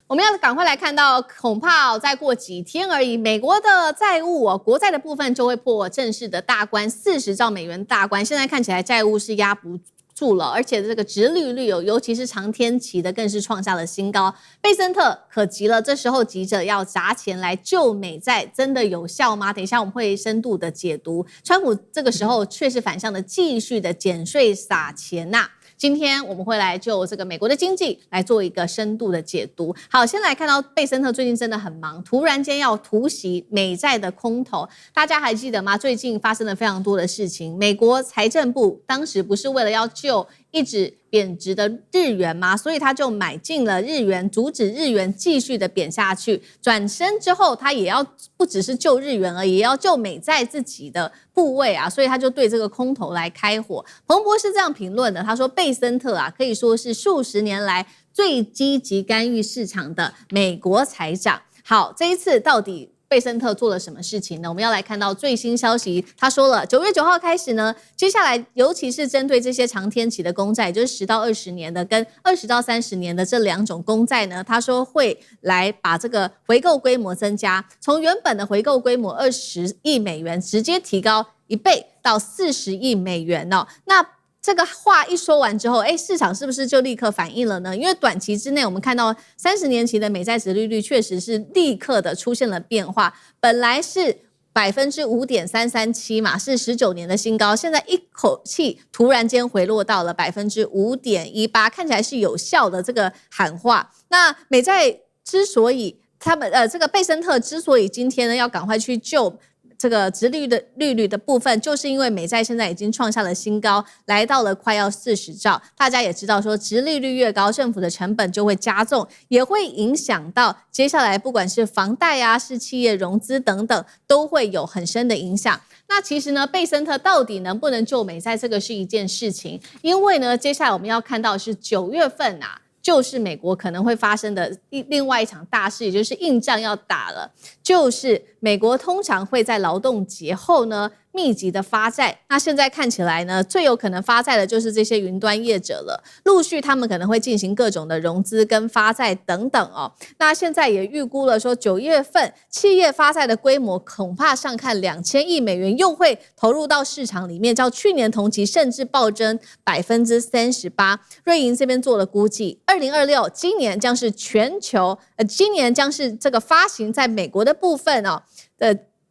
我們要趕快來看到，恐怕再過幾天而已，美國的債務國債的部分就會破正式的大關，40兆美元大關。現在看起來債務是壓不住了，而且這個殖利率尤其是長天期的，更是創下了新高。貝森特可急了，這時候急着要砸錢來救美債，真的有效嗎？等一下我們會深度的解讀。川普這個時候卻是反向的繼續的減稅撒錢吶。今天我們會來就這個美國的經濟來做一個深度的解讀。好，先來看到貝森特最近真的很忙，突然間要突襲美債的空頭，大家還記得嗎？最近發生了非常多的事情。美國財政部當時不是為了要救一直貶值的日元嗎？所以他就買進了日元，阻止日元繼續的貶下去。轉身之後，他也要不只是救日元而已，也要救美債自己的部位啊，所以他就對這個空頭來開火。彭博是這樣評論的，他說貝森特啊，可以說是數十年來最積極干預市場的美國財長。好，這一次到底貝森特做了什麼事情呢？我們要來看到最新消息，他說了，9月9號開始呢，接下來尤其是針對這些長天期的公債，也就是10到20年的跟20到30年的這兩種公債呢，他說會來把這個回購規模增加，從原本的回購規模20億美元直接提高1倍到40億美元哦。那這個話一說完之後，市場是不是就立刻反應了呢？因為短期之內，我們看到30年期的美債殖利率確實是立刻的出現了變化，本來是5.337%嘛，是19年的新高，現在一口氣突然間回落到了5.18%，看起來是有效的這個喊話。那美債之所以這個貝森特之所以今天呢要趕快去救這個殖利率的部分，就是因為美債現在已經創下了新高，來到了快要40兆。大家也知道說，殖利率越高，政府的成本就會加重，也會影響到接下来不管是房貸啊、是企業融資等等，都會有很深的影響。那其實呢，貝森特到底能不能救美債，這個是一件事情，因為呢，接下來我們要看到的是9月份啊，就是美國可能會發生的另外一場大事，也就是硬仗要打了。就是美國通常會在勞動節後呢密集的發債，那現在看起來呢，最有可能發債的就是這些雲端業者了。陸續他們可能會進行各種的融資跟發債等等哦。那現在也預估了說，9月份企業發債的規模恐怕上看2000億美元，又會投入到市場裡面，較去年同期甚至暴增38%。瑞銀這邊做了估計，2026今年將是全球今年將是這個發行在美國的部分哦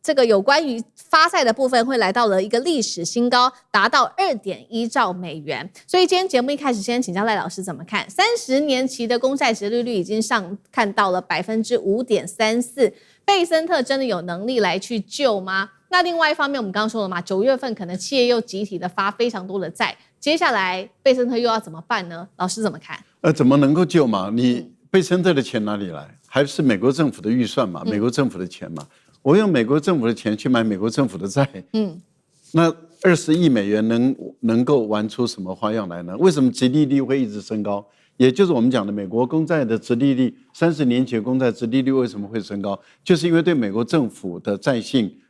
這個有關於發債的部分會來到了一個歷史新高，達到2.1兆美元。所以今天節目一開始，先請教賴老師怎麼看？30年期的公債殖利率已經上看到了5.34%，貝森特真的有能力來去救嗎？那另外一方面，我們剛剛說了嘛，9月份可能企業又集體的發非常多的債，接下來貝森特又要怎麼辦呢？老師怎麼看？怎麼能夠救嘛？你貝森特的錢哪裡來？還是美國政府的預算嘛？美國政府的錢嘛？我用美國政府的錢去買美國政府的債，那20億美元能夠玩出什麼花樣來呢？為什麼殖利率會一直升高？也就是我們講的美國公債的殖利率，30年期公債殖利率為什麼會升高？就是因為對美國政府的債信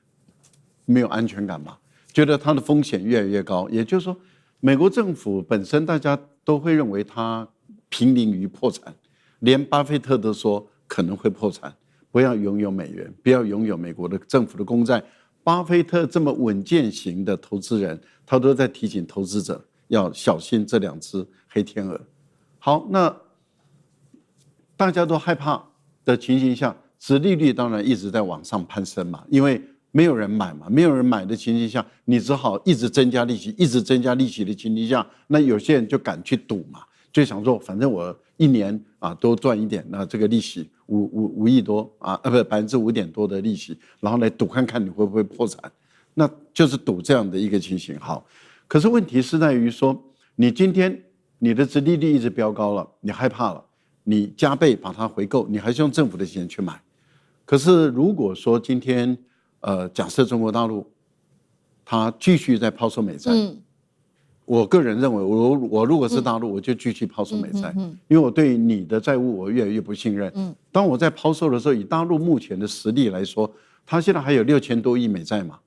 沒有安全感嘛，覺得它的風險越來越高。也就是說，美國政府本身大家都會認為它瀕臨於破產，連巴菲特都說可能會破產。不要擁有美元，不要擁有美國的政府的公債。巴菲特這麼穩健型的投資人，他都在提醒投資者要小心這2隻黑天鵝。好，那大家都害怕的情形下，殖利率當然一直在往上攀升嘛，因為沒有人買嘛，沒有人買的情形下，你只好一直增加利息，一直增加利息的情形下，那有些人就敢去賭嘛，就想說反正我1年多賺一點，那這個利息5億多不5點多的利息，然後來賭看看你會不會破產，那就是賭這樣的一個情形。好，可是問題是在於說，你今天你的殖利率一直飆高了，你害怕了，你加倍把它回購，你還是用政府的錢去買。可是如果說今天假設中國大陸它繼續在拋售美債，我個人認為，我如果是大陸，我就繼續拋售美債，因為我對你的債務我越來越不信任。當我在拋售的時候，以大陸目前的實力來說，它現在還有6000多億美債嘛，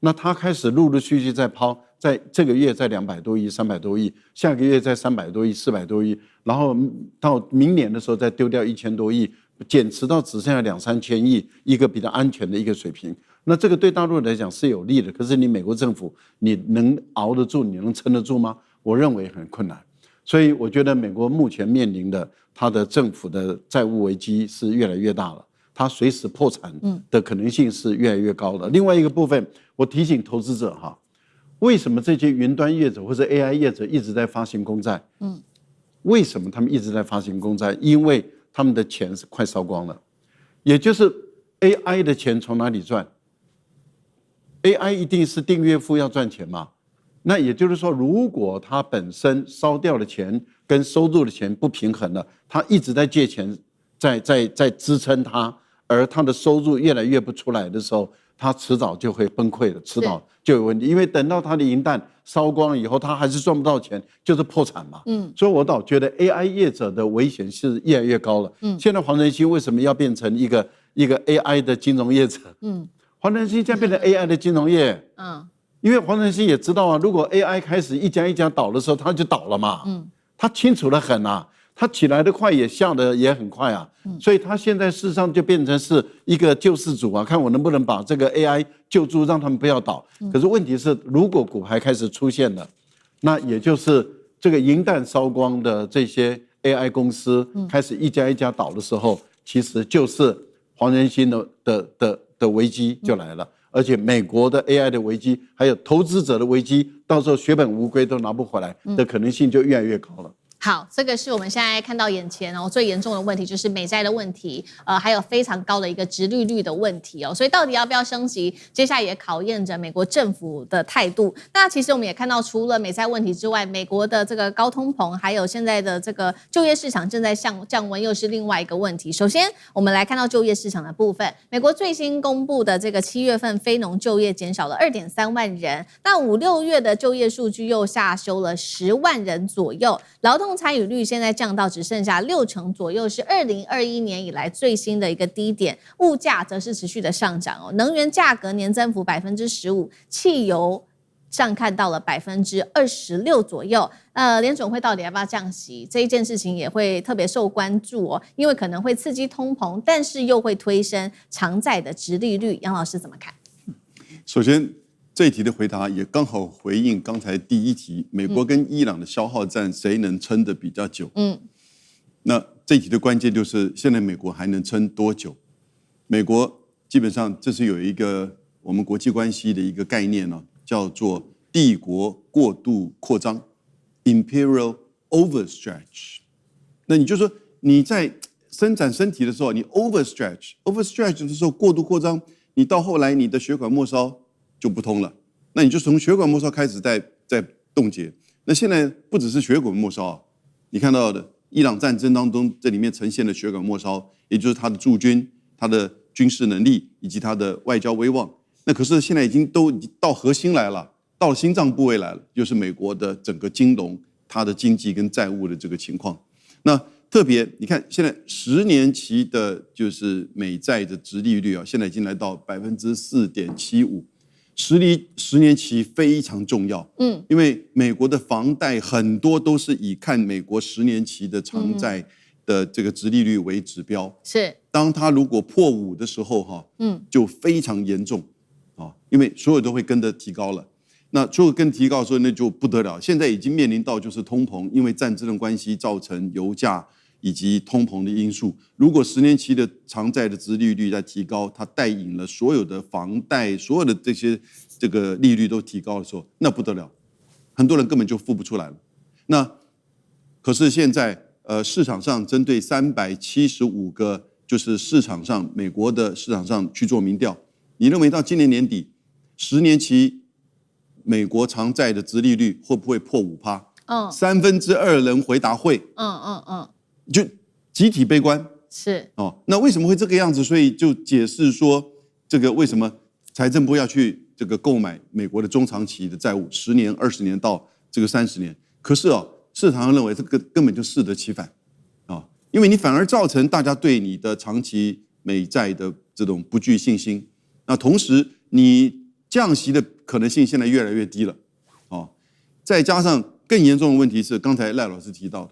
那它開始陸陸續續在拋，在這個月在200多億、300多億，下個月在300多億、400多億，然後到明年的時候再丟掉1000多億，減持到只剩下2、3千億，一個比較安全的一個水平。那這個對大陸來講是有利的，可是你美國政府你能熬得住，你能撐得住嗎？我認為很困難。所以我覺得美國目前面臨的它的政府的債務危機是越來越大了。它隨時破產的可能性是越來越高的。另外一個部分，我提醒投資者哈，為什麼這些雲端業者或者 AI 業者一直在發行公債？為什麼他們一直在發行公債？因為他們的錢是快燒光了，也就是 AI 的錢從哪裡賺 ？AI 一定是訂閱付要賺錢嘛？那也就是說，如果它本身燒掉的錢跟收入的錢不平衡了，它一直在借錢在支撐它。而他的收入越來越不出來的時候，他遲早就會崩潰了，遲早就有問題。因為等到他的銀彈燒光了以後，他還是賺不到錢，就是破產嘛。所以我倒覺得 AI 業者的危險是越來越高了。現在黃仁勳為什麼要變成一個 AI 的金融業者？黃仁勳現在變成 AI 的金融業。因為黃仁勳也知道啊，如果 AI 開始一家一家倒的時候，他就倒了嘛。他清楚得很啊。他起來的快，也下的也很快啊，所以他現在事實上就變成是一個救世主啊，看我能不能把這個 AI 救住，讓他們不要倒。可是問題是，如果骨牌開始出現了，那也就是這個銀彈燒光的這些 AI 公司開始一家一家倒的時候，其實就是黃仁勳的危機就來了，而且美國的 AI 的危機，還有投資者的危機，到時候血本無歸都拿不回來的可能性就越來越高了。好，這個是我們現在看到眼前哦最嚴重的問題，就是美債的問題，還有非常高的一個殖利率的問題哦，所以到底要不要升息，接下來也考驗着美國政府的態度。那其實我們也看到，除了美債問題之外，美國的這個高通膨，還有現在的這個就業市場正在降溫，又是另外一個問題。首先，我們來看到就業市場的部分，美國最新公布的這個7月份非農就業減少了2.3萬人，那5、6月的就業數據又下修了10萬人左右，勞動參與率現在降到只剩下60%左右，是2021年以來最新的一個低點。物價則是持續的上漲哦，能源價格年增幅15%，汽油上看到了26%左右。聯準會到底要不要降息？這一件事情也會特別受關注哦，因為可能會刺激通膨，但是又會推升長債的殖利率。楊老師怎麼看？首先，這一題的回答也剛好回應剛才第一題，美國跟伊朗的消耗戰誰能撐得比較久？那這一題的關鍵就是現在美國還能撐多久？美國基本上這是有一個我們國際關係的一個概念呢，叫做帝國過度擴張 （Imperial Overstretch）。那你就說你在伸展身體的時候，你 overstretch 的時候過度擴張，你到後來你的血管末梢就不通了，那你就從血管末梢開始在凍結。那現在不只是血管末梢，你看到的伊朗戰爭當中，這裡面呈現的血管末梢，也就是它的駐軍、它的軍事能力以及它的外交威望。那可是現在已經到核心來了，到了心臟部位來了，就是美國的整個金融、它的經濟跟債務的這個情況。那特別你看，現在10年期的就是美債的殖利率啊，現在已經來到4.75%。10年期非常重要，因為美國的房貸很多都是以看美國10年期的長債的這個殖利率為指標。是，當它如果破5的時候，就非常嚴重啊，因為所有都會跟着提高了。那所有跟提高的時候，那就不得了。現在已經面臨到就是通膨，因為戰爭的關係造成油價以及通膨的因素。如果10年期的長債的殖利率在提高，它帶引了所有的房貸、所有的這個利率都提高的時候，那不得了，很多人根本就付不出來了。那可是現在市場上針對375個就是市場上美國的市場上去做民調，你認為到今年年底10年期美國長債的殖利率會不會破5%？ 2/3人回答會。就集體悲觀。是哦，那為什麼會這個樣子？所以就解釋說，這個為什麼財政部要去這個購買美國的中長期的債務，10年、20年到這個30年。可是市場上認為這個根本就適得其反啊，因為你反而造成大家對你的長期美債的這種不具信心。那同時，你降息的可能性現在越來越低了再加上更嚴重的問題是，剛才賴老師提到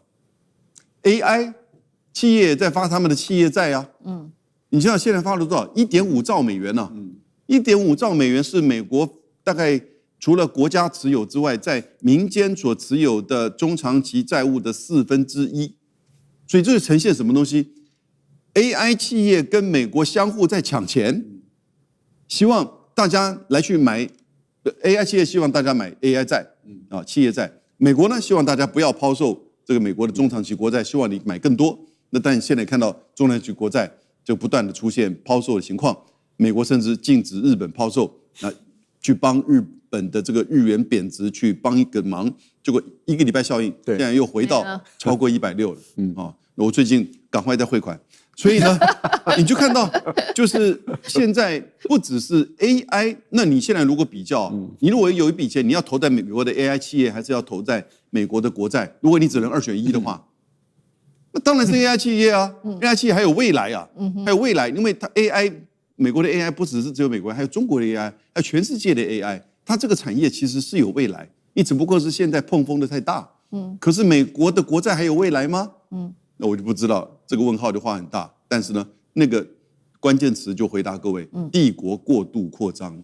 的 AI 企業在發他們的企業債啊，你知道現在發了多少？1.5兆美元呢？1.5兆美元是美國大概除了國家持有之外，在民間所持有的中長期債務的1/4，所以這個呈現什麼東西 ？AI 企業跟美國相互在搶錢，希望大家來去買 AI 企業，希望大家買 AI 債企業債。美國呢，希望大家不要拋售這個美國的中長期國債，希望你買更多。那但現在看到中長期國債就不斷的出現拋售的情況，美國甚至禁止日本拋售，去幫日本的這個日元貶值去幫一個忙，結果1個禮拜效應，現在又回到超過160了。我最近趕快再匯款。所以呢，你就看到，就是現在不只是 AI， 那你現在如果比較，你如果有一筆錢，你要投在美國的 AI 企業，還是要投在美國的國債？如果你只能2選1的話，那當然是 AI 企業啊，AI 企業還有未來啊，還有未來，因為它 AI， 美國的 AI 不只是只有美國，還有中國的 AI， 還有全世界的 AI， 它這個產業其實是有未來，你只不過是現在碰風的太大，可是美國的國債還有未來嗎？那我就不知道，這個問號就畫很大。但是呢，那個關鍵詞就回答各位：帝國過度擴張，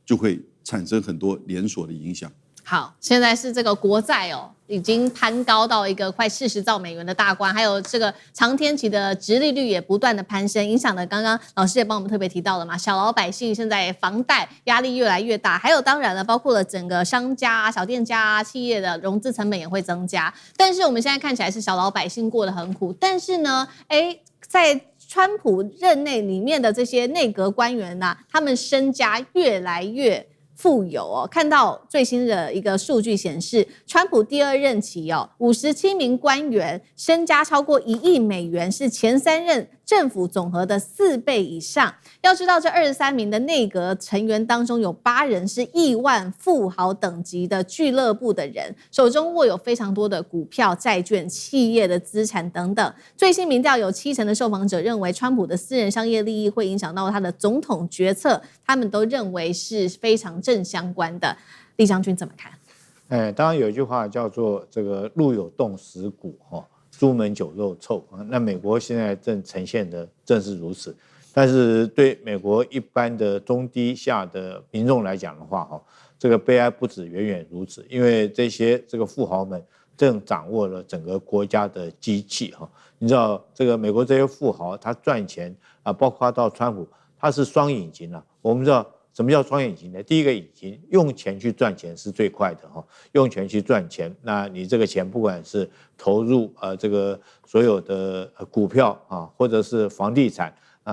就會產生很多連鎖的影響。好，現在是這個國債哦，已經攀高到一個快40兆美元的大關，還有這個長天期的殖利率也不斷的攀升，影響的剛剛老師也幫我們特別提到了嘛，小老百姓現在房貸壓力越來越大，還有當然了，包括了整個商家、小店家、企業的融資成本也會增加。但是我們現在看起來是小老百姓過得很苦，但是呢，在川普任內裡面的這些內閣官員啊，他們身家越來越富有哦。看到最新的一個數據顯示，川普第2任期57名官員身家超過1億美元，是前3任政府總和的4倍以上。要知道，這23名的內閣成員當中，有8人是億萬富豪等級的俱樂部的人，手中握有非常多的股票、債券、企業的資產等等。最新民調有70%的受訪者認為，川普的私人商業利益會影響到他的總統決策，他們都認為是非常正相關的。李將軍怎麼看？當然有一句話叫做这個路有凍死骨，朱門酒肉臭。那美國現在正呈現的正是如此。但是對美國一般的中低下的民眾來講的話，這個悲哀不止遠遠如此，因為這個富豪們正掌握了整個國家的機器。你知道，這個美國這些富豪他賺錢啊，包括到川普，他是雙引擎啊。我們知道什麼叫雙引擎呢？第一個引擎用錢去賺錢是最快的，用錢去賺錢，那你這個錢不管是投入這個所有的股票啊，或者是房地產。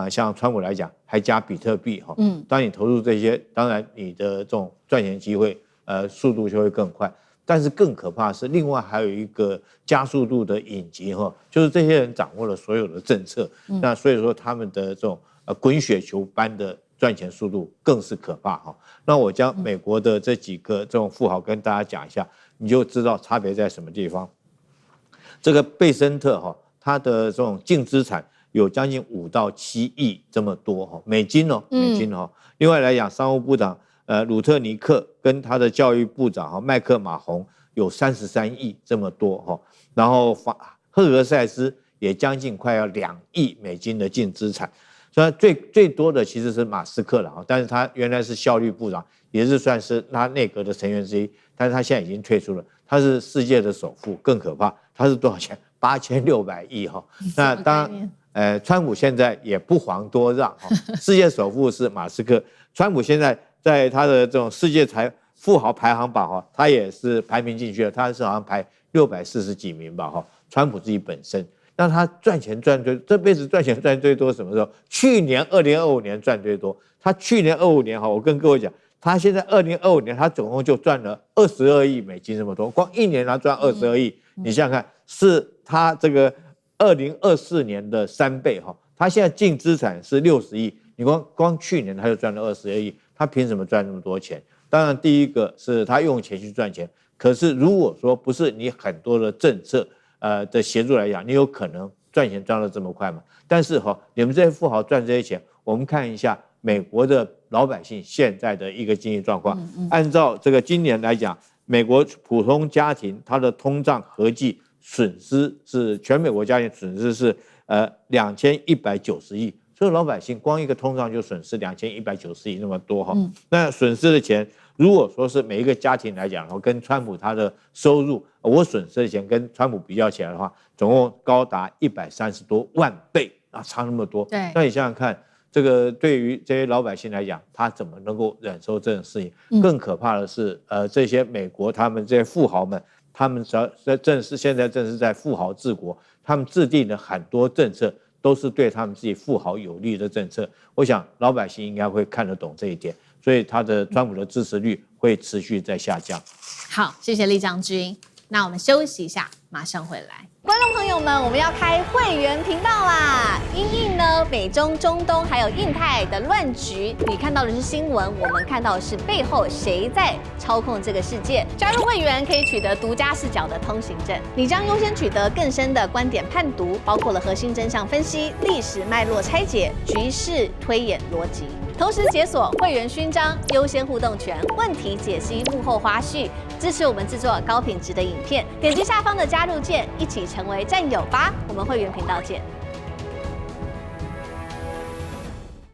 像川普來講，還加比特幣哈，當你投入這些，當然你的這種賺錢機會，速度就會更快。但是更可怕的是，另外還有一個加速度的引擎哈，就是這些人掌握了所有的政策，那所以說他們的這種滾雪球般的賺錢速度更是可怕哈。那我將美國的這幾個這種富豪跟大家講一下，你就知道差別在什麼地方。這個貝森特哈，他的這種淨資產有將近5到7億這麼多美金哦，美金哦。另外來講，商務部長魯特尼克跟他的教育部長麥克馬洪有33億這麼多然後赫格塞斯也將近快要2億美金的淨資產。所以最多的其實是馬斯克了但是他原來是效率部長，也是算是他內閣的成員之一，但是他現在已經退出了。他是世界的首富，更可怕，他是多少錢？8600億那當然。川普現在也不遑多讓世界首富是馬斯克，川普現在在他的這種世界富豪排行榜他也是排名進去了，他是好像排640幾名吧川普自己本身，那他賺錢賺最，這輩子賺錢賺最多什麼時候？去年2025年賺最多，他去年25年我跟各位講，他現在2025年他總共就賺了22億美金這麼多，光1年他賺22億，你想想看，是他這個2024年的3倍他現在淨資產是60億，你光去年他就賺了22億，他憑什麼賺那麼多錢？當然，第一個是他用錢去賺錢，可是如果說不是你很多的政策的協助來講，你有可能賺錢賺得這麼快嗎？但是你們這些富豪賺這些錢，我們看一下美國的老百姓現在的一個經濟狀況。按照這個今年來講，美國普通家庭它的通脹合計損失是全美國家庭損失是2190億，所以老百姓光一個通脹就損失2190億那麼多哈。那損失的錢，如果說是每一個家庭來講，跟川普他的收入，我損失的錢跟川普比較起來的話，總共高達130多萬倍啊，差那麼多。對，那你想想看，這個對於這些老百姓來講，他怎麼能夠忍受這種事情？更可怕的是，這些美國他們這些富豪們，他們现在正是在富豪治國，他們制定的很多政策都是對他們自己富豪有利的政策。我想老百姓應該會看得懂這一點，所以他的川普的支持率會持續在下降。好，謝謝酈將軍。那我們休息一下，馬上回來。觀眾朋友們，我們要開會員頻道啦！因應呢美中、中東還有印太的亂局，你看到的是新聞，我們看到的是背後誰在操控這個世界。加入會員可以取得獨家視角的通行證，你將優先取得更深的觀點判讀，包括了核心真相分析、歷史脈絡拆解、局勢推演邏輯。同時解鎖會員勳章、優先互動權、問題解析、幕後花絮，支持我們制作高品質的影片。點擊下方的加入鍵，一起成為戰友吧！我們會員頻道見。